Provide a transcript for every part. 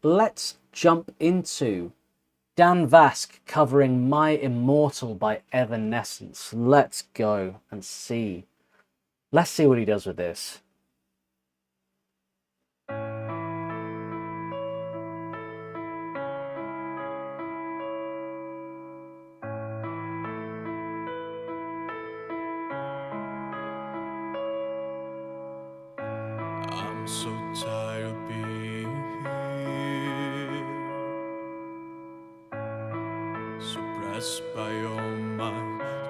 let's jump into Dan Vasc covering My Immortal by EVANESCENCE. Let's go and see. Let's see what he does with this. I'm so tired of being here, suppressed by all my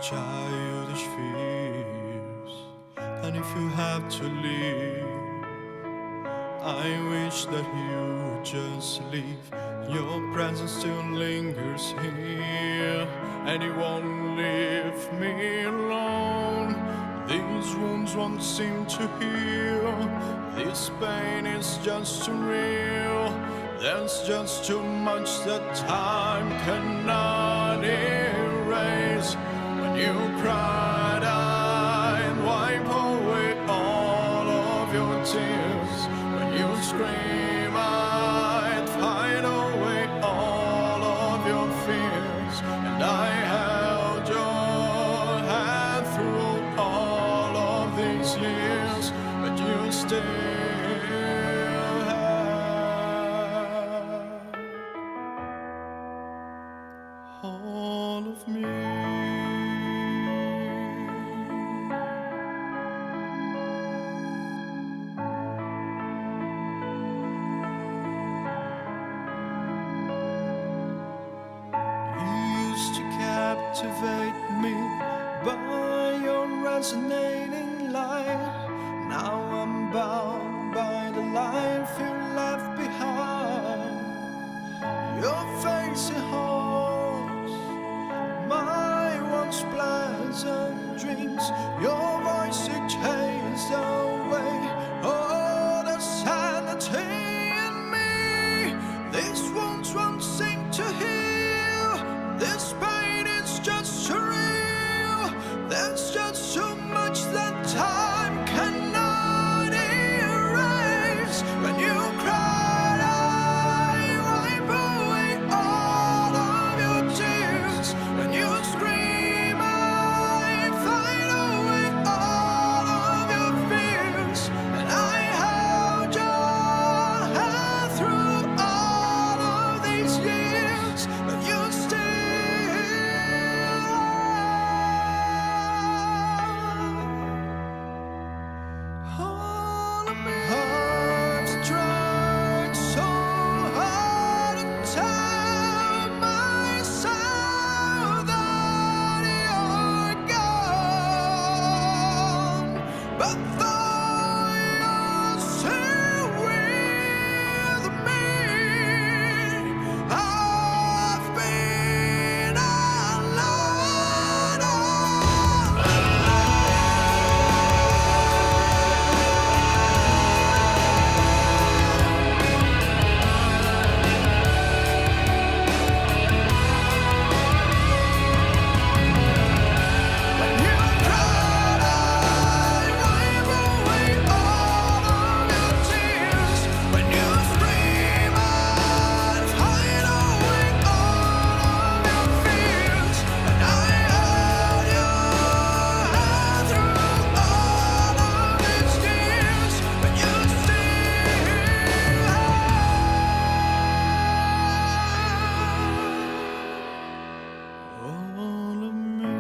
childish fears. And if you have to leave, I wish that you would just leave. Your presence still lingers here, and it won't leave me alone. These wounds won't seem to heal. This pain is just too real. There's just too much that time cannot erase. When you cried, I'd wipe away all of your tears. When you scream, I'd fight away all of your fears. And I held your hand through all of these years, but you still all of me. You used to captivate me by your resonating light. Now I'm bound by the life you left behind. Your face it haunts my once pleasant dreams. Your voice it chased away all the sanity in me. These wounds won't seem to heal. This pain is just too real. There's just too much that time cannot erase. When you cried, I wipe away all of your tears. When you scream, I fight away all of your fears. And I held your hand through all of these years, but you still all of me. I've tried so hard to tell myself that you're gone, but though you're still with me, I've been alone all when you cried, I wipe away all of your tears. When you scream, I hide away all of your fears. And I held your hand through all of these years, but you still all of me.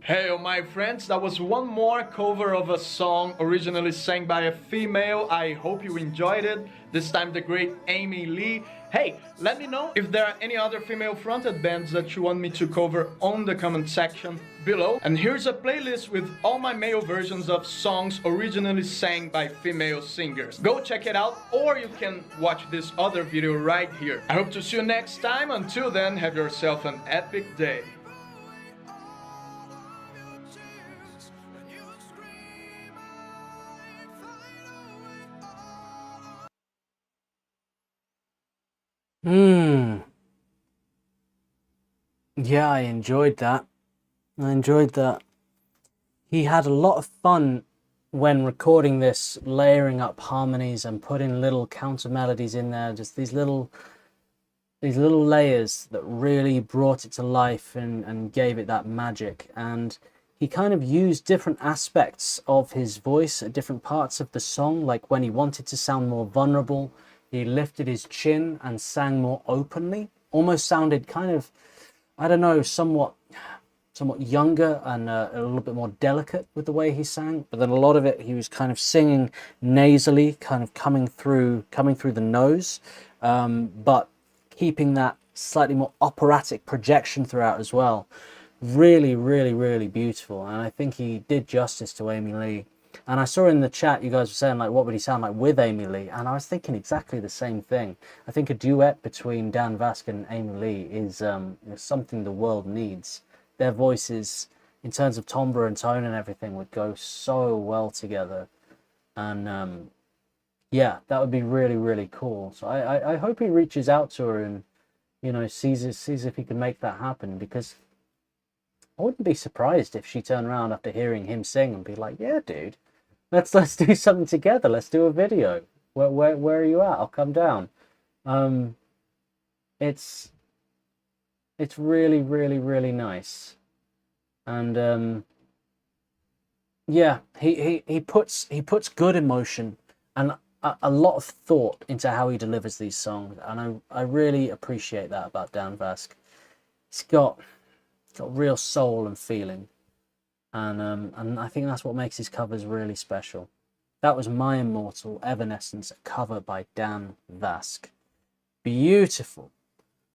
Hey, my friends, that was one more cover of a song originally sang by a female. I hope you enjoyed it. This time the great Amy Lee. Hey, let me know if there are any other female fronted bands that you want me to cover on the comment section below. And here's a playlist with all my male versions of songs originally sang by female singers. Go check it out, or you can watch this other video right here. I hope to see you next time. Until then, have yourself an epic day. Yeah, I enjoyed that. I enjoyed that. He had a lot of fun when recording this, layering up harmonies and putting little counter melodies in there, just these little layers that really brought it to life and gave it that magic. And he kind of used different aspects of his voice at different parts of the song. Like when he wanted to sound more vulnerable, he lifted his chin and sang more openly. Almost sounded kind of, I don't know, somewhat younger and a little bit more delicate with the way he sang. But then a lot of it, he was kind of singing nasally, kind of coming through the nose, but keeping that slightly more operatic projection throughout as well. Really, really, really beautiful. And I think he did justice to Amy Lee. And I saw in the chat you guys were saying, like, what would he sound like with Amy Lee? And I was thinking exactly the same thing. I think a duet between Dan Vasc and Amy Lee is something the world needs. Their voices, in terms of timbre and tone and everything, would go so well together. And yeah, that would be really, really cool. So I hope he reaches out to her and, you know, sees if he can make that happen, because I wouldn't be surprised if she turned around after hearing him sing and be like, yeah, dude, let's do something together. Let's do a video. Where are you at? I'll come down. It's really, really, really nice. And yeah, he puts good emotion and a lot of thought into how he delivers these songs, and I really appreciate that about Dan Vasc. He's got real soul and feeling, and I think that's what makes his covers really special. That was My Immortal, Evanescence, a cover by Dan Vasc. Beautiful.